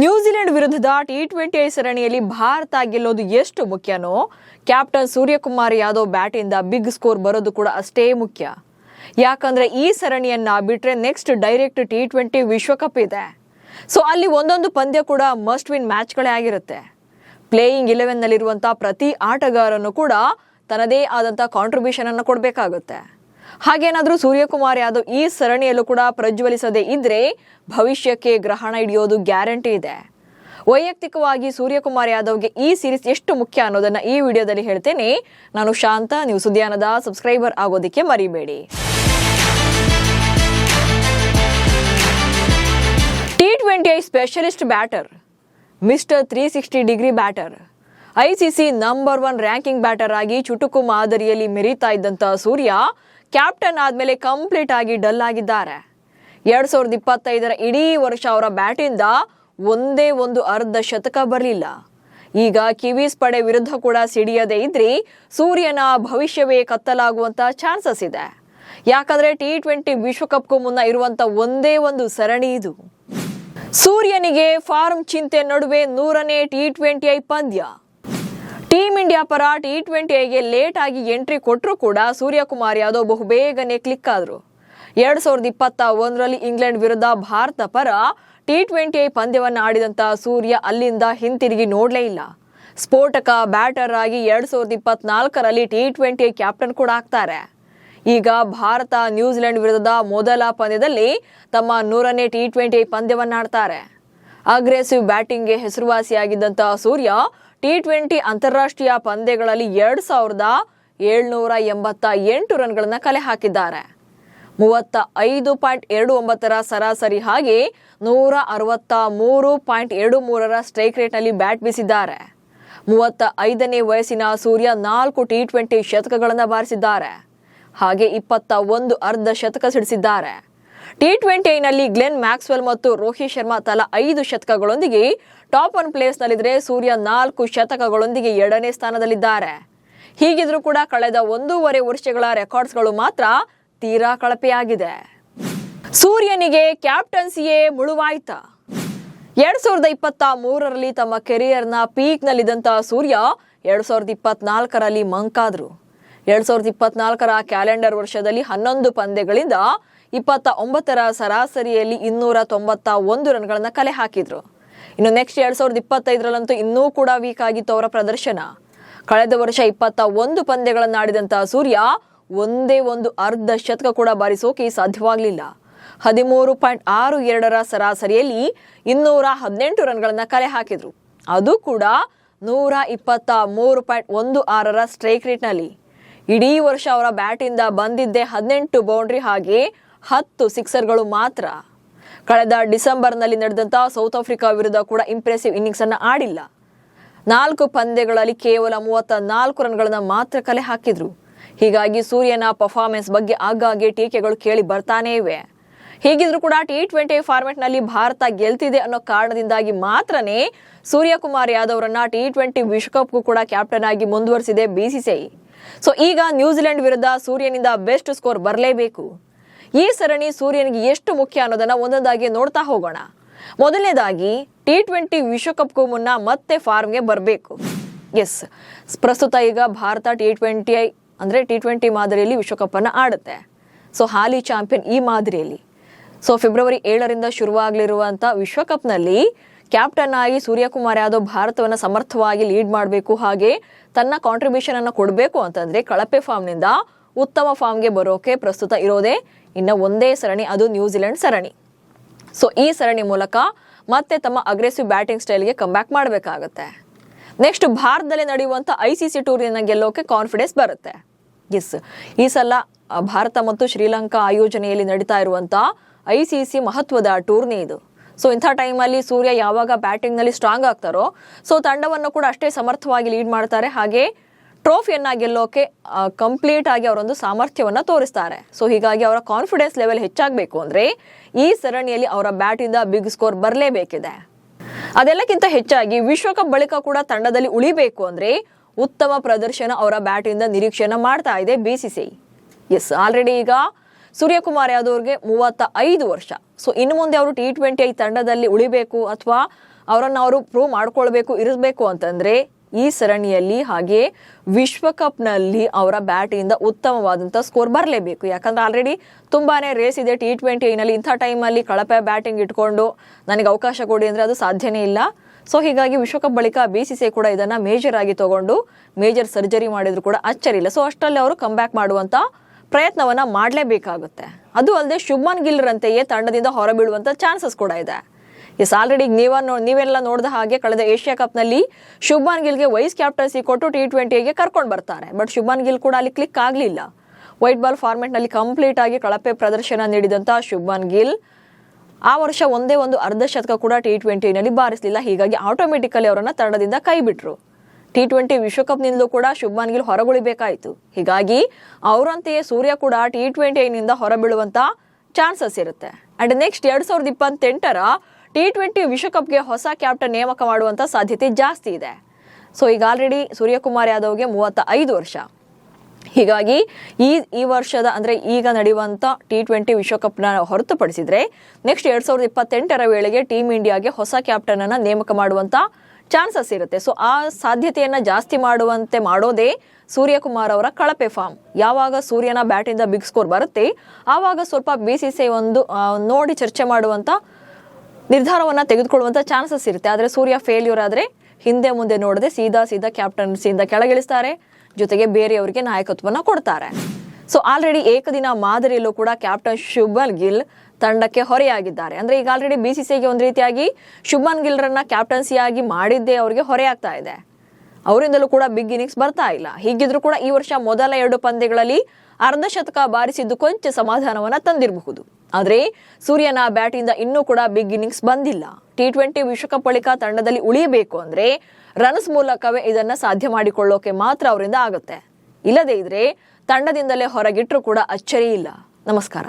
New Zealand ವಿರುದ್ಧದ T20 ಸರಣಿಯಲ್ಲಿ ಭಾರತ ಗೆಲ್ಲೋದು ಎಷ್ಟು ಮುಖ್ಯನೋ ಕ್ಯಾಪ್ಟನ್ ಸೂರ್ಯಕುಮಾರ್ ಯಾದವ್ ಬ್ಯಾಟಿಂದ ಬಿಗ್ ಸ್ಕೋರ್ ಬರೋದು ಕೂಡ ಅಷ್ಟೇ ಮುಖ್ಯ. ಯಾಕಂದ್ರೆ ಈ ಸರಣಿಯನ್ನ ಬಿಟ್ರೆ ನೆಕ್ಸ್ಟ್ ಡೈರೆಕ್ಟ್ ಟಿ20 ವಿಶ್ವಕಪ್ ಇದೆ. ಸೊ ಅಲ್ಲಿ ಒಂದೊಂದು ಪಂದ್ಯ ಕೂಡ ಮಸ್ಟ್ ವಿನ್ ಮ್ಯಾಚ್ಗಳೇ ಆಗಿರುತ್ತೆ. ಪ್ಲೇಯಿಂಗ್ 11 ನಲ್ಲಿರುವಂತಹ ಪ್ರತಿ ಆಟಗಾರನು ಕೂಡ ತನ್ನದೇ ಆದಂಥ ಕಾಂಟ್ರಿಬ್ಯೂಷನ್ ಅನ್ನು ಕೊಡಬೇಕಾಗುತ್ತೆ. ಹಾಗೇನಾದ್ರೂ ಸೂರ್ಯಕುಮಾರ್ ಯಾದವ್ ಈ ಸರಣಿಯಲ್ಲೂ ಕೂಡ ಪ್ರಜ್ವಲಿಸದೇ ಇದ್ರೆ ಭವಿಷ್ಯಕ್ಕೆ ಗ್ರಹಣ ಹಿಡಿಯೋದು ಗ್ಯಾರಂಟಿ ಇದೆ. ವೈಯಕ್ತಿಕವಾಗಿ ಸೂರ್ಯಕುಮಾರ್ ಯಾದವ್ಗೆ ಈ ಸೀರೀಸ್ ಎಷ್ಟು ಮುಖ್ಯ ಅನ್ನೋದನ್ನ ಈ ವಿಡಿಯೋದಲ್ಲಿ ಹೇಳ್ತೇನೆ. ನಾನು ಶಾಂತ, ನೀವು ಸುದ್ದಿಯಾನದ ಸಬ್ಸ್ಕ್ರೈಬರ್ ಆಗೋದಕ್ಕೆ ಮರಿಬೇಡಿ. T20 specialist batter, mister 360 degree batter, ICC number 1 ranking batter ಆಗಿ ಚುಟುಕು ಮಾದರಿಯಲ್ಲಿ ಮೆರೀತಾ ಇದ್ದಂತ ಸೂರ್ಯ ಕ್ಯಾಪ್ಟನ್ ಆದ್ಮೇಲೆ ಕಂಪ್ಲೀಟ್ ಆಗಿ ಡಲ್ ಆಗಿದ್ದಾರೆ. 2025 ಇಡೀ ವರ್ಷ ಅವರ ಬ್ಯಾಟಿಂದ ಒಂದೇ ಒಂದು ಅರ್ಧ ಶತಕ ಬರಲಿಲ್ಲ. ಈಗ ಕಿವೀಸ್ ಪಡೆ ವಿರುದ್ಧ ಕೂಡ ಸಿಡಿಯದೇ ಇದ್ರೆ ಸೂರ್ಯನ ಭವಿಷ್ಯವೇ ಕತ್ತಲಾಗುವಂತ ಚಾನ್ಸಸ್ ಇದೆ. ಯಾಕಂದ್ರೆ ಟಿ20 ವಿಶ್ವಕಪ್ಗೂ ಮುನ್ನ ಇರುವಂತ ಒಂದೇ ಒಂದು ಸರಣಿ ಇದು. ಸೂರ್ಯನಿಗೆ ಫಾರ್ಮ್ ಚಿಂತೆ ನಡುವೆ 100ನೇ ಟಿ20 ಪಂದ್ಯ. ಟೀಮ್ ಇಂಡಿಯಾ ಪರ ಟಿ20ಗೆ ಲೇಟ್ ಆಗಿ ಎಂಟ್ರಿ ಕೊಟ್ಟರು ಕೂಡ ಸೂರ್ಯಕುಮಾರ್ ಯಾದವ್ ಬಹುಬೇಗನೆ ಕ್ಲಿಕ್ ಆದ್ರು. 2021ರಲ್ಲಿ ಇಂಗ್ಲೆಂಡ್ ವಿರುದ್ಧ ಭಾರತ ಪರ ಟಿ20 ಪಂದ್ಯವನ್ನು ಆಡಿದಂತ ಸೂರ್ಯ ಅಲ್ಲಿಂದ ಹಿಂತಿರುಗಿ ನೋಡ್ಲೇ ಇಲ್ಲ. ಸ್ಫೋಟಕ ಬ್ಯಾಟರ್ ಆಗಿ 2024ರಲ್ಲಿ ಟಿ20 ಕ್ಯಾಪ್ಟನ್ ಕೂಡ ಆಗ್ತಾರೆ. ಈಗ ಭಾರತ ನ್ಯೂಜಿಲೆಂಡ್ ವಿರುದ್ಧದ ಮೊದಲ ಪಂದ್ಯದಲ್ಲಿ ತಮ್ಮ 100ನೇ ಟಿ20 ಪಂದ್ಯವನ್ನ ಆಡ್ತಾರೆ. ಅಗ್ರೆಸಿವ್ ಬ್ಯಾಟಿಂಗ್ಗೆ ಹೆಸರುವಾಸಿಯಾಗಿದ್ದಂತ ಸೂರ್ಯ ಟಿ20 ಅಂತಾರಾಷ್ಟ್ರೀಯ ಪಂದ್ಯಗಳಲ್ಲಿ 2788 ರನ್ಗಳನ್ನ ಕಲೆ ಹಾಕಿದ್ದಾರೆ. 35.29 ಸರಾಸರಿ ಹಾಗೆ 163.23 ಸ್ಟ್ರೈಕ್ ರೇಟ್ನಲ್ಲಿ ಬ್ಯಾಟ್ ಬೀಸಿದ್ದಾರೆ. 35ನೇ ವಯಸ್ಸಿನ ಸೂರ್ಯ 4 ಟಿ20 ಶತಕಗಳನ್ನು ಬಾರಿಸಿದ್ದಾರೆ. ಹಾಗೆ 21 ಅರ್ಧ ಶತಕ ಸಿಡಿಸಿದ್ದಾರೆ. ಟಿ20ನಲ್ಲಿ ಗ್ಲೆನ್ ಮ್ಯಾಕ್ಸ್ವೆಲ್ ಮತ್ತು ರೋಹಿತ್ ಶರ್ಮಾ ತಲಾ 5 ಶತಕಗಳೊಂದಿಗೆ ಟಾಪ್ 1 ಪ್ಲೇಸ್ನಲ್ಲಿದ್ರೆ ಸೂರ್ಯ 4 ಶತಕಗಳೊಂದಿಗೆ 2ನೇ ಸ್ಥಾನದಲ್ಲಿದ್ದಾರೆ. ಹೀಗಿದ್ರೂ ಕೂಡ ಕಳೆದ 1.5 ವರ್ಷಗಳ ರೆಕಾರ್ಡ್ಸ್ಗಳು ಮಾತ್ರ ತೀರಾ ಕಳಪೆಯಾಗಿದೆ. ಸೂರ್ಯನಿಗೆ ಕ್ಯಾಪ್ಟನ್ಸಿಯೇ ಮುಳುವಾಯ್ತಾ? 2023ರಲ್ಲಿ ತಮ್ಮ ಕೆರಿಯರ್ನ ಪೀಕ್ನಲ್ಲಿದ್ದಂಥ ಸೂರ್ಯ 2024ರಲ್ಲಿ ಮಂಕಾದ್ರು. 2024ರ ಕ್ಯಾಲೆಂಡರ್ ವರ್ಷದಲ್ಲಿ 11 ಪಂದ್ಯಗಳಿಂದ 29ರ ಸರಾಸರಿಯಲ್ಲಿ 291 ರನ್ಗಳನ್ನ ಕಲೆ ಹಾಕಿದ್ರು. ಇನ್ನು ನೆಕ್ಸ್ಟ್ 2025ರಲ್ಲಂತೂ ಇನ್ನೂ ಕೂಡ ವೀಕ್ ಆಗಿತ್ತು ಅವರ ಪ್ರದರ್ಶನ. ಕಳೆದ ವರ್ಷ 21 ಪಂದ್ಯಗಳನ್ನು ಆಡಿದಂತ ಸೂರ್ಯ ಒಂದೇ ಒಂದು ಅರ್ಧ ಶತಕ ಕೂಡ ಬಾರಿಸೋಕೆ ಸಾಧ್ಯವಾಗಲಿಲ್ಲ. 13.62ರ ಸರಾಸರಿಯಲ್ಲಿ 218 ರನ್ಗಳನ್ನ ಕಲೆ ಹಾಕಿದ್ರು. ಅದು ಕೂಡ 123.16ರ ಸ್ಟ್ರೈಕ್ ರೇಟ್ನಲ್ಲಿ. ಇಡೀ ವರ್ಷ ಅವರ ಬ್ಯಾಟಿಂದ ಬಂದಿದ್ದೇ 18 ಬೌಂಡ್ರಿ ಹಾಗೆ 10 ಸಿಕ್ಸರ್ಗಳು ಮಾತ್ರ. ಕಳೆದ ಡಿಸೆಂಬರ್ನಲ್ಲಿ ನಡೆದಂತ ಸೌತ್ ಆಫ್ರಿಕಾ ವಿರುದ್ಧ ಕೂಡ ಇಂಪ್ರೆಸಿವ್ ಇನ್ನಿಂಗ್ಸ್ ಅನ್ನ ಆಡಿಲ್ಲ. 4 ಪಂದ್ಯಗಳಲ್ಲಿ ಕೇವಲ 34 ರನ್ಗಳನ್ನ ಮಾತ್ರ ಕಲೆ ಹಾಕಿದ್ರು. ಹೀಗಾಗಿ ಸೂರ್ಯನ ಪರ್ಫಾರ್ಮೆನ್ಸ್ ಬಗ್ಗೆ ಆಗಾಗ್ಗೆ ಟೀಕೆಗಳು ಕೇಳಿ ಬರ್ತಾನೇ ಇವೆ. ಹೀಗಿದ್ರು ಕೂಡ ಟಿ20 ಫಾರ್ಮೆಟ್ ನಲ್ಲಿ ಭಾರತ ಗೆಲ್ತಿದೆ ಅನ್ನೋ ಕಾರಣದಿಂದಾಗಿ ಮಾತ್ರನೇ ಸೂರ್ಯಕುಮಾರ್ ಯಾದವ್ ರನ್ನ ಟಿ20 ವಿಶ್ವಕಪ್ಗೂ ಕೂಡ ಕ್ಯಾಪ್ಟನ್ ಆಗಿ ಮುಂದುವರಿಸಿದೆ ಬಿಸಿಸಿಐ. ಸೊ ಈಗ ನ್ಯೂಜಿಲೆಂಡ್ ವಿರುದ್ಧ ಸೂರ್ಯನಿಂದ ಬೆಸ್ಟ್ ಸ್ಕೋರ್ ಬರಲೇಬೇಕು. ಈ ಸರಣಿ ಸೂರ್ಯನಿಗೆ ಎಷ್ಟು ಮುಖ್ಯ ಅನ್ನೋದನ್ನ ಒಂದೊಂದಾಗಿ ನೋಡ್ತಾ ಹೋಗೋಣ. ಮೊದಲನೇದಾಗಿ ಟಿ20 ವಿಶ್ವಕಪ್ಗೂ ಮುನ್ನ ಮತ್ತೆ ಫಾರ್ಮ್ಗೆ ಬರಬೇಕು. ಎಸ್, ಪ್ರಸ್ತುತ ಈಗ ಭಾರತ ಟಿ20 ಮಾದರಿಯಲ್ಲಿ ವಿಶ್ವಕಪ್ ಅನ್ನ ಆಡುತ್ತೆ. ಸೊ ಹಾಲಿ ಚಾಂಪಿಯನ್ ಈ ಮಾದರಿಯಲ್ಲಿ. ಸೊ ಫೆಬ್ರವರಿ 7ರಿಂದ ಶುರುವಾಗಲಿರುವಂತ ವಿಶ್ವಕಪ್ನಲ್ಲಿ ಕ್ಯಾಪ್ಟನ್ ಆಗಿ ಸೂರ್ಯಕುಮಾರ್ ಯಾದವ್ ಭಾರತವನ್ನು ಸಮರ್ಥವಾಗಿ ಲೀಡ್ ಮಾಡಬೇಕು. ಹಾಗೆ ತನ್ನ ಕಾಂಟ್ರಿಬ್ಯೂಷನ್ ಅನ್ನು ಕೊಡಬೇಕು ಅಂತಂದ್ರೆ ಕಳಪೆ ಫಾರ್ಮ್ನಿಂದ ಉತ್ತಮ ಫಾರ್ಮ್ಗೆ ಬರೋಕೆ ಪ್ರಸ್ತುತ ಇರೋದೇ ಇನ್ನು ಒಂದೇ ಸರಣಿ, ಅದು ನ್ಯೂಜಿಲೆಂಡ್ ಸರಣಿ. ಸೊ ಈ ಸರಣಿ ಮೂಲಕ ಮತ್ತೆ ತಮ್ಮ ಅಗ್ರೆಸಿವ್ ಬ್ಯಾಟಿಂಗ್ ಸ್ಟೈಲ್ಗೆ ಕಮ್ಬ್ಯಾಕ್ ಮಾಡಬೇಕಾಗತ್ತೆ. ನೆಕ್ಸ್ಟ್ ಭಾರತದಲ್ಲಿ ನಡೆಯುವಂಥ ಐಸಿಸಿ ಟೂರ್ನಿನ ಗೆಲ್ಲೋಕೆ ಕಾನ್ಫಿಡೆನ್ಸ್ ಬರುತ್ತೆ. ಎಸ್, ಈ ಸಲ ಭಾರತ ಮತ್ತು ಶ್ರೀಲಂಕಾ ಆಯೋಜನೆಯಲ್ಲಿ ನಡೀತಾ ಇರುವಂಥ ಐಸಿಸಿ ಮಹತ್ವದ ಟೂರ್ನಿ ಇದು. ಸೊ ಇಂಥ ಟೈಮಲ್ಲಿ ಸೂರ್ಯ ಯಾವಾಗ ಬ್ಯಾಟಿಂಗ್ನಲ್ಲಿ ಸ್ಟ್ರಾಂಗ್ ಆಗ್ತಾರೋ ಸೊ ತಂಡವನ್ನು ಕೂಡ ಅಷ್ಟೇ ಸಮರ್ಥವಾಗಿ ಲೀಡ್ ಮಾಡ್ತಾರೆ. ಹಾಗೆ ಟ್ರೋಫಿಯನ್ನ ಗೆಲ್ಲೋಕೆ ಕಂಪ್ಲೀಟ್ ಆಗಿ ಅವರೊಂದು ಸಾಮರ್ಥ್ಯವನ್ನ ತೋರಿಸ್ತಾರೆ. ಸೊ ಹೀಗಾಗಿ ಅವರ ಕಾನ್ಫಿಡೆನ್ಸ್ ಲೆವೆಲ್ ಹೆಚ್ಚಾಗಬೇಕು ಅಂದ್ರೆ ಈ ಸರಣಿಯಲ್ಲಿ ಅವರ ಬ್ಯಾಟಿಂದ ಬಿಗ್ ಸ್ಕೋರ್ ಬರಲೇಬೇಕಿದೆ. ಅದೆಲ್ಲಕ್ಕಿಂತ ಹೆಚ್ಚಾಗಿ ವಿಶ್ವಕಪ್ ಬಳಿಕ ಕೂಡ ತಂಡದಲ್ಲಿ ಉಳಿಬೇಕು ಅಂದ್ರೆ ಉತ್ತಮ ಪ್ರದರ್ಶನ ಅವರ ಬ್ಯಾಟಿಂದ ನಿರೀಕ್ಷೆಯನ್ನ ಮಾಡ್ತಾ ಇದೆ ಬಿಸಿಸಿಐ. ಎಸ್, ಆಲ್ರೆಡಿ ಈಗ ಸೂರ್ಯಕುಮಾರ್ ಯಾದವ್ ಅವ್ರಿಗೆ 35 ವರ್ಷ. ಸೊ ಇನ್ನು ಮುಂದೆ ಅವರು T20 ತಂಡದಲ್ಲಿ ಉಳಿಬೇಕು ಅಥವಾ ಅವರನ್ನು ಅವರು ಪ್ರೂವ್ ಮಾಡ್ಕೊಳ್ಬೇಕು ಇರಿಸಬೇಕು ಅಂತಂದ್ರೆ ಈ ಸರಣಿಯಲ್ಲಿ ಹಾಗೆ ವಿಶ್ವಕಪ್ನಲ್ಲಿ ಅವರ ಬ್ಯಾಟಿಂದ ಉತ್ತಮವಾದಂಥ ಸ್ಕೋರ್ ಬರಲೇಬೇಕು. ಯಾಕಂದ್ರೆ ಆಲ್ರೆಡಿ ತುಂಬಾನೇ ರೇಸ್ ಇದೆ T20ನಲ್ಲಿ. ಇಂಥ ಟೈಮಲ್ಲಿ ಕಳಪೆ ಬ್ಯಾಟಿಂಗ್ ಇಟ್ಕೊಂಡು ನನಗೆ ಅವಕಾಶ ಕೊಡಿ ಅಂದರೆ ಅದು ಸಾಧ್ಯನೇ ಇಲ್ಲ. ಸೊ ಹೀಗಾಗಿ ವಿಶ್ವಕಪ್ ಬಳಿಕ BCCI ಕೂಡ ಇದನ್ನ ಮೇಜರ್ ಆಗಿ ತಗೊಂಡು ಮೇಜರ್ ಸರ್ಜರಿ ಮಾಡಿದ್ರು ಕೂಡ ಅಚ್ಚರಿ ಇಲ್ಲ. ಸೊ ಅಷ್ಟರಲ್ಲಿ ಅವರು ಕಮ್ ಬ್ಯಾಕ್ ಮಾಡುವಂತ ಪ್ರಯತ್ನವನ್ನ ಮಾಡಲೇಬೇಕಾಗುತ್ತೆ. ಅದು ಅಲ್ಲದೆ ಶುಭ್ಮನ್ ಗಿಲ್ರಂತೆಯೇ ತಂಡದಿಂದ ಹೊರಬೀಳುವಂತ ಚಾನ್ಸಸ್ ಕೂಡ ಇದೆ. ಆಲ್ರೆಡಿ ನೀವೆಲ್ಲ ನೋಡಿದ ಹಾಗೆ ಕಳೆದ ಏಷ್ಯಾ ಕಪ್ನಲ್ಲಿ ಶುಭ್ಮನ್ ಗಿಲ್ಗೆ ವೈಸ್ ಕ್ಯಾಪ್ಟನ್ಸಿ ಕೊಟ್ಟು T20ಗೆ ಕರ್ಕೊಂಡು ಬರ್ತಾರೆ. ಬಟ್ ಶುಭ್ಮನ್ ಗಿಲ್ ಕೂಡ ಅಲ್ಲಿ ಕ್ಲಿಕ್ ಆಗಲಿಲ್ಲ. ವೈಟ್ ಬಾಲ್ ಫಾರ್ಮೆಟ್ನಲ್ಲಿ ಕಂಪ್ಲೀಟ್ ಆಗಿ ಕಳಪೆ ಪ್ರದರ್ಶನ ನೀಡಿದಂಥ ಶುಭ್ಮನ್ ಗಿಲ್ ಆ ವರ್ಷ ಒಂದೇ ಒಂದು ಅರ್ಧ ಶತಕ ಕೂಡ T20ನಲ್ಲಿ ಬಾರಿಸಲಿಲ್ಲ. ಹೀಗಾಗಿ ಆಟೋಮೆಟಿಕಲಿ ಅವರನ್ನ ತಂಡದಿಂದ ಕೈ ಬಿಟ್ರು. T20 ವಿಶ್ವಕಪ್ನಿಂದಲೂ ಕೂಡ ಶುಭ್ಮನ್ ಗಿಲ್ ಹೊರಗುಳಿಬೇಕಾಯಿತು. ಹೀಗಾಗಿ ಅವರಂತೆಯೇ ಸೂರ್ಯ ಕೂಡ T20ನಿಂದ ಹೊರಬೀಳುವಂತ ಚಾನ್ಸಸ್ ಇರುತ್ತೆ. ಅಂಡ್ ನೆಕ್ಸ್ಟ್ 2028ರ T20 ವಿಶ್ವಕಪ್ಗೆ ಹೊಸ ಕ್ಯಾಪ್ಟನ್ ನೇಮಕ ಮಾಡುವಂತ ಸಾಧ್ಯತೆ ಜಾಸ್ತಿ ಇದೆ. ಸೊ ಈಗ ಆಲ್ರೆಡಿ ಸೂರ್ಯಕುಮಾರ್ ಯಾದವ್ಗೆ 35 ವರ್ಷ. ಹೀಗಾಗಿ ಈ ವರ್ಷದ ಅಂದ್ರೆ ಈಗ ನಡೆಯುವಂತ T20 ವಿಶ್ವಕಪ್ನ ಹೊರತುಪಡಿಸಿದ್ರೆ ನೆಕ್ಸ್ಟ್ 2028ರ ವೇಳೆಗೆ ಟೀಮ್ ಇಂಡಿಯಾಗೆ ಹೊಸ ಕ್ಯಾಪ್ಟನ್ ಅನ್ನ ನೇಮಕ ಮಾಡುವಂತ ಚಾನ್ಸಸ್ ಇರುತ್ತೆ. ಸೊ ಆ ಸಾಧ್ಯತೆಯನ್ನ ಜಾಸ್ತಿ ಮಾಡುವಂತೆ ಮಾಡೋದೇ ಸೂರ್ಯಕುಮಾರ್ ಅವರ ಕಳಪೆ ಫಾರ್ಮ್. ಯಾವಾಗ ಸೂರ್ಯನ ಬ್ಯಾಟಿಂದ ಬಿಗ್ ಸ್ಕೋರ್ ಬರುತ್ತೆ ಆವಾಗ ಸ್ವಲ್ಪ BCCI ನೋಡಿ ಚರ್ಚೆ ಮಾಡುವಂತ ನಿರ್ಧಾರವನ್ನ ತೆಗೆದುಕೊಳ್ಳುವಂತ ಚಾನ್ಸಸ್ ಇರುತ್ತೆ. ಆದ್ರೆ ಸೂರ್ಯ ಫೇಲ್ಯೂರ್ ಆದ್ರೆ ಹಿಂದೆ ಮುಂದೆ ನೋಡದೆ ಸೀದಾ ಕ್ಯಾಪ್ಟನ್ಸಿಯಿಂದ ಕೆಳಗಿಳಿಸ್ತಾರೆ, ಜೊತೆಗೆ ಬೇರೆಯವರಿಗೆ ನಾಯಕತ್ವನ ಕೊಡ್ತಾರೆ. ಸೊ ಆಲ್ರೆಡಿ ಏಕದಿನ ಮಾದರಿಯಲ್ಲೂ ಕೂಡ ಕ್ಯಾಪ್ಟನ್ ಶುಭ್ಮನ್ ಗಿಲ್ ತಂಡಕ್ಕೆ ಹೊರೆಯಾಗಿದ್ದಾರೆ. ಅಂದ್ರೆ ಈಗ ಆಲ್ರೆಡಿ BCCIಗೆ ಒಂದು ರೀತಿಯಾಗಿ ಶುಭ್ಮನ್ ಗಿಲ್ರನ್ನ ಕ್ಯಾಪ್ಟನ್ಸಿಯಾಗಿ ಮಾಡಿದ್ದೇ ಅವರಿಗೆ ಹೊರೆಯಾಗ್ತಾ ಇದೆ. ಅವರಿಂದಲೂ ಕೂಡ ಬಿಗ್ ಇನ್ನಿಂಗ್ಸ್ ಬರ್ತಾ ಇಲ್ಲ. ಹೀಗಿದ್ರು ಕೂಡ ಈ ವರ್ಷ ಮೊದಲ 2 ಪಂದ್ಯಗಳಲ್ಲಿ ಅರ್ಧ ಶತಕ ಬಾರಿಸಿದ್ದು ಕೊಂಚ ಸಮಾಧಾನವನ್ನ ತಂದಿರಬಹುದು. ಆದ್ರೆ ಸೂರ್ಯನ ಬ್ಯಾಟಿಂದ ಇನ್ನೂ ಕೂಡ ಬಿಗ್ ಇನ್ನಿಂಗ್ಸ್ ಬಂದಿಲ್ಲ. T20 ವಿಶ್ವಕಪ್ ಬಳಿಕ ತಂಡದಲ್ಲಿ ಉಳಿಯಬೇಕು ಅಂದ್ರೆ ರನ್ಸ್ ಮೂಲಕವೇ ಇದನ್ನ ಸಾಧ್ಯ ಮಾಡಿಕೊಳ್ಳೋಕೆ ಮಾತ್ರ ಅವರಿಂದ ಆಗುತ್ತೆ. ಇಲ್ಲದೇ ಇದ್ರೆ ತಂಡದಿಂದಲೇ ಹೊರಗಿಟ್ರು ಕೂಡ ಅಚ್ಚರಿ ಇಲ್ಲ. ನಮಸ್ಕಾರ.